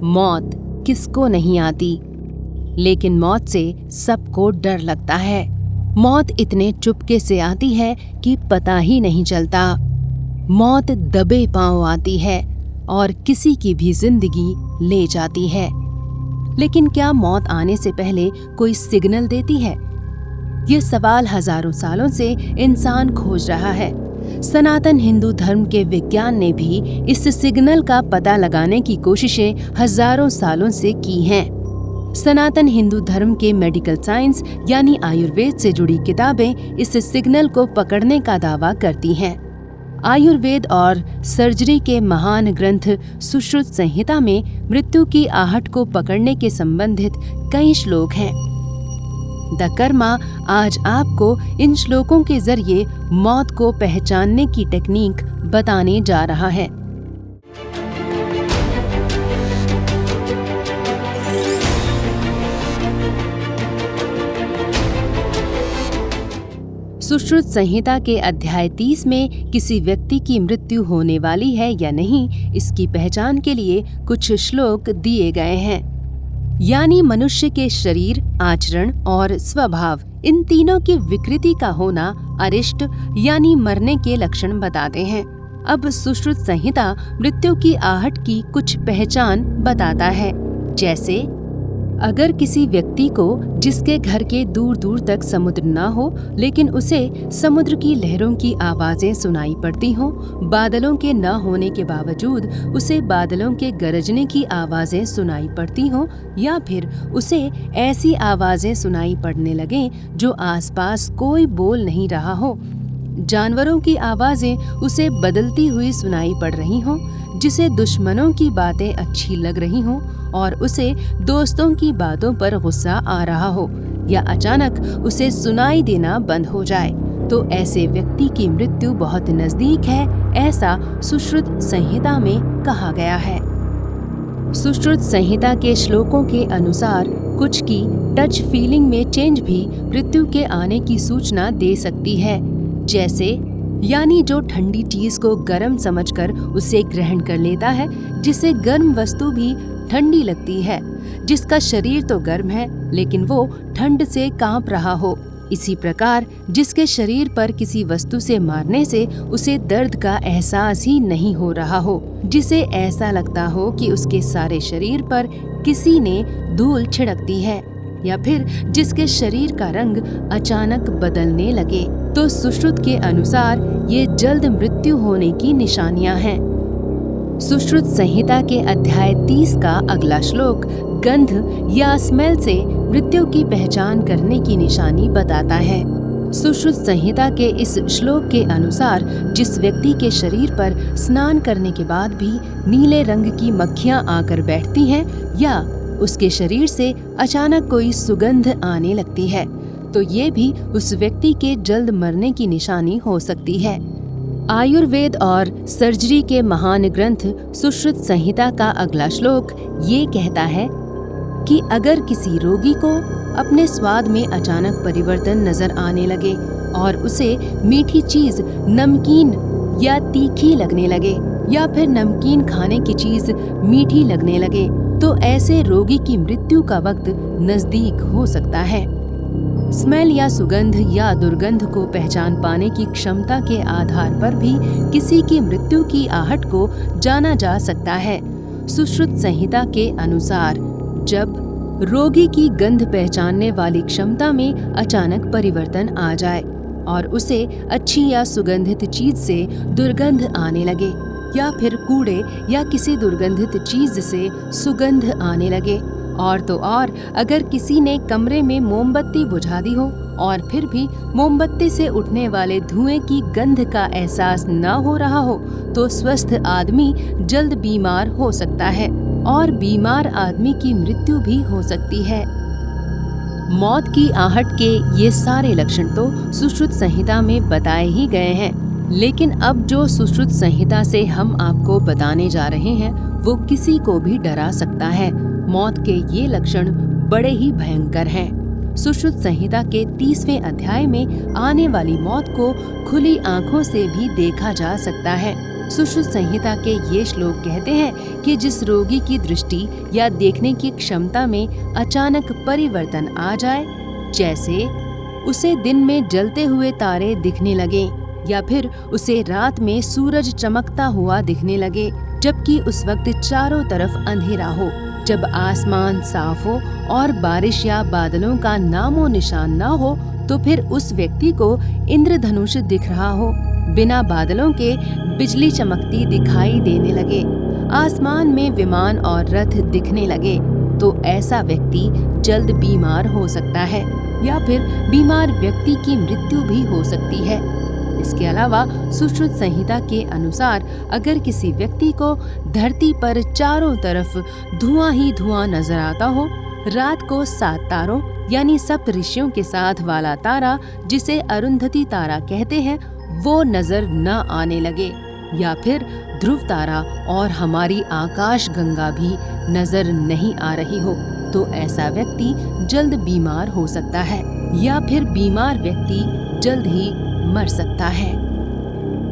मौत किसको नहीं आती, लेकिन मौत से सबको डर लगता है। मौत इतने चुपके से आती है कि पता ही नहीं चलता। मौत दबे पांव आती है और किसी की भी जिंदगी ले जाती है। लेकिन क्या मौत आने से पहले कोई सिग्नल देती है? ये सवाल हजारों सालों से इंसान खोज रहा है। सनातन हिंदू धर्म के विज्ञान ने भी इस सिग्नल का पता लगाने की कोशिशें हजारों सालों से की हैं। सनातन हिंदू धर्म के मेडिकल साइंस यानी आयुर्वेद से जुड़ी किताबें इस सिग्नल को पकड़ने का दावा करती हैं। आयुर्वेद और सर्जरी के महान ग्रंथ सुश्रुत संहिता में मृत्यु की आहट को पकड़ने के संबंधित कई श्लोक हैं। द कर्मा आज आपको इन श्लोकों के जरिए मौत को पहचानने की टेक्निक बताने जा रहा है। सुश्रुत संहिता के अध्याय 30 में किसी व्यक्ति की मृत्यु होने वाली है या नहीं, इसकी पहचान के लिए कुछ श्लोक दिए गए हैं। यानी मनुष्य के शरीर, आचरण और स्वभाव, इन तीनों की विकृति का होना अरिष्ट यानी मरने के लक्षण बताते हैं। अब सुश्रुत संहिता मृत्यु की आहट की कुछ पहचान बताता है। जैसे अगर किसी व्यक्ति को जिसके घर के दूर दूर तक समुद्र न हो, लेकिन उसे समुद्र की लहरों की आवाजें सुनाई पड़ती हों, बादलों के न होने के बावजूद उसे बादलों के गरजने की आवाजें सुनाई पड़ती हों, या फिर उसे ऐसी आवाजें सुनाई पड़ने लगें जो आसपास कोई बोल नहीं रहा हो, जानवरों की आवाजें उसे बदलती हुई सुनाई पड़ रही हों, जिसे दुश्मनों की बातें अच्छी लग रही हों और उसे दोस्तों की बातों पर गुस्सा आ रहा हो, या अचानक उसे सुनाई देना बंद हो जाए, तो ऐसे व्यक्ति की मृत्यु बहुत नजदीक है, ऐसा सुश्रुत संहिता में कहा गया है। सुश्रुत संहिता के श्लोकों के अनुसार कुछ की टच फीलिंग में चेंज भी मृत्यु के आने की सूचना दे सकती है। जैसे यानी जो ठंडी चीज को गर्म समझकर उसे ग्रहण कर लेता है, जिसे गर्म वस्तु भी ठंडी लगती है, जिसका शरीर तो गर्म है लेकिन वो ठंड से कांप रहा हो। इसी प्रकार जिसके शरीर पर किसी वस्तु से मारने से उसे दर्द का एहसास ही नहीं हो रहा हो, जिसे ऐसा लगता हो कि उसके सारे शरीर पर किसी ने धूल छिड़कती है, या फिर जिसके शरीर का रंग अचानक बदलने लगे, तो सुश्रुत के अनुसार ये जल्द मृत्यु होने की निशानियां हैं। सुश्रुत संहिता के अध्याय 30 का अगला श्लोक गंध या स्मेल से मृत्यु की पहचान करने की निशानी बताता है। सुश्रुत संहिता के इस श्लोक के अनुसार जिस व्यक्ति के शरीर पर स्नान करने के बाद भी नीले रंग की मक्खियां आकर बैठती हैं, या उसके शरीर से अचानक कोई सुगंध आने लगती है, तो ये भी उस व्यक्ति के जल्द मरने की निशानी हो सकती है। आयुर्वेद और सर्जरी के महान ग्रंथ सुश्रुत संहिता का अगला श्लोक ये कहता है कि अगर किसी रोगी को अपने स्वाद में अचानक परिवर्तन नजर आने लगे और उसे मीठी चीज नमकीन या तीखी लगने लगे, या फिर नमकीन खाने की चीज मीठी लगने लगे, तो ऐसे रोगी की मृत्यु का वक्त नजदीक हो सकता है। स्मेल या सुगंध या दुर्गंध को पहचान पाने की क्षमता के आधार पर भी किसी की मृत्यु की आहट को जाना जा सकता है। सुश्रुत संहिता के अनुसार जब रोगी की गंध पहचानने वाली क्षमता में अचानक परिवर्तन आ जाए और उसे अच्छी या सुगंधित चीज से दुर्गंध आने लगे, या फिर कूड़े या किसी दुर्गंधित चीज से सुगंध आने लगे, और तो और अगर किसी ने कमरे में मोमबत्ती बुझा दी हो और फिर भी मोमबत्ती से उठने वाले धुएं की गंध का एहसास न हो रहा हो, तो स्वस्थ आदमी जल्द बीमार हो सकता है और बीमार आदमी की मृत्यु भी हो सकती है। मौत की आहट के ये सारे लक्षण तो सुश्रुत संहिता में बताए ही गए हैं, लेकिन अब जो सुश्रुत संहिता से हम आपको बताने जा रहे हैं वो किसी को भी डरा सकता है। मौत के ये लक्षण बड़े ही भयंकर हैं। सुश्रुत संहिता के 30वें अध्याय में आने वाली मौत को खुली आंखों से भी देखा जा सकता है। सुश्रुत संहिता के ये श्लोक कहते हैं कि जिस रोगी की दृष्टि या देखने की क्षमता में अचानक परिवर्तन आ जाए, जैसे उसे दिन में जलते हुए तारे दिखने लगे या फिर उसे रात में सूरज चमकता हुआ दिखने लगे, जबकि उस वक्त चारों तरफ अंधेरा हो, जब आसमान साफ हो और बारिश या बादलों का नामो निशान ना हो, तो फिर उस व्यक्ति को इंद्रधनुष दिख रहा हो, बिना बादलों के बिजली चमकती दिखाई देने लगे, आसमान में विमान और रथ दिखने लगे, तो ऐसा व्यक्ति जल्द बीमार हो सकता है या फिर बीमार व्यक्ति की मृत्यु भी हो सकती है। इसके अलावा सुश्रुत संहिता के अनुसार अगर किसी व्यक्ति को धरती पर चारों तरफ धुआं ही धुआं नजर आता हो, रात को 7 तारों यानी सप्त ऋषियों के साथ वाला तारा, जिसे अरुंधति तारा कहते हैं, वो नजर न आने लगे, या फिर ध्रुव तारा और हमारी आकाश गंगा भी नजर नहीं आ रही हो, तो ऐसा व्यक्ति जल्द बीमार हो सकता है या फिर बीमार व्यक्ति जल्द ही मर सकता है।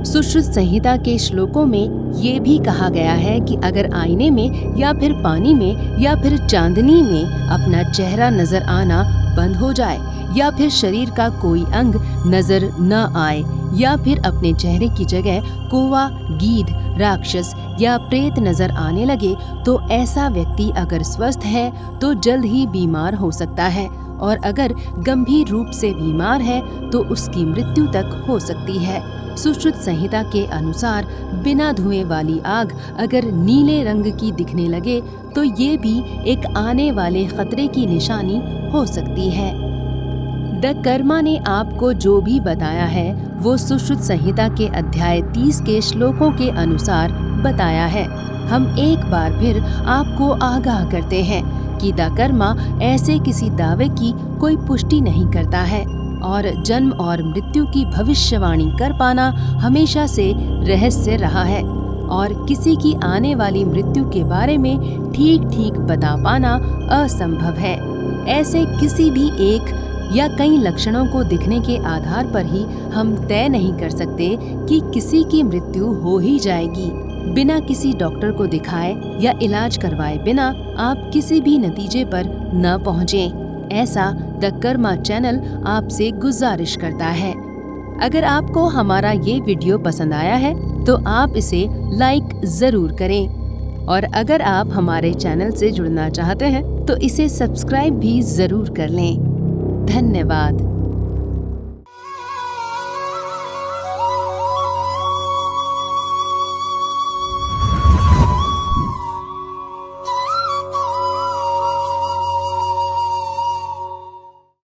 सुश्रुत संहिता के श्लोकों में ये भी कहा गया है कि अगर आईने में या फिर पानी में या फिर चांदनी में अपना चेहरा नजर आना बंद हो जाए, या फिर शरीर का कोई अंग नजर न आए, या फिर अपने चेहरे की जगह कौवा, गीध, राक्षस या प्रेत नजर आने लगे, तो ऐसा व्यक्ति अगर स्वस्थ है तो जल्द ही बीमार हो सकता है, और अगर गंभीर रूप से बीमार है तो उसकी मृत्यु तक हो सकती है। सुश्रुत संहिता के अनुसार बिना धुएं वाली आग अगर नीले रंग की दिखने लगे, तो ये भी एक आने वाले खतरे की निशानी हो सकती है। द कर्मा ने आपको जो भी बताया है वो सुश्रुत संहिता के अध्याय 30 के श्लोकों के अनुसार बताया है। हम एक बार फिर आपको आगाह करते हैं कि द कर्मा ऐसे किसी दावे की कोई पुष्टि नहीं करता है, और जन्म और मृत्यु की भविष्यवाणी कर पाना हमेशा से रहस्य रहा है, और किसी की आने वाली मृत्यु के बारे में ठीक ठीक बता पाना असंभव है। ऐसे किसी भी एक या कई लक्षणों को दिखने के आधार पर ही हम तय नहीं कर सकते कि किसी की मृत्यु हो ही जाएगी। बिना किसी डॉक्टर को दिखाए या इलाज करवाए बिना आप किसी भी नतीजे पर न पहुँचें, ऐसा द कर्मा चैनल आपसे गुजारिश करता है। अगर आपको हमारा ये वीडियो पसंद आया है तो आप इसे लाइक जरूर करें, और अगर आप हमारे चैनल से जुड़ना चाहते हैं तो इसे सब्सक्राइब भी जरूर कर लें। धन्यवाद।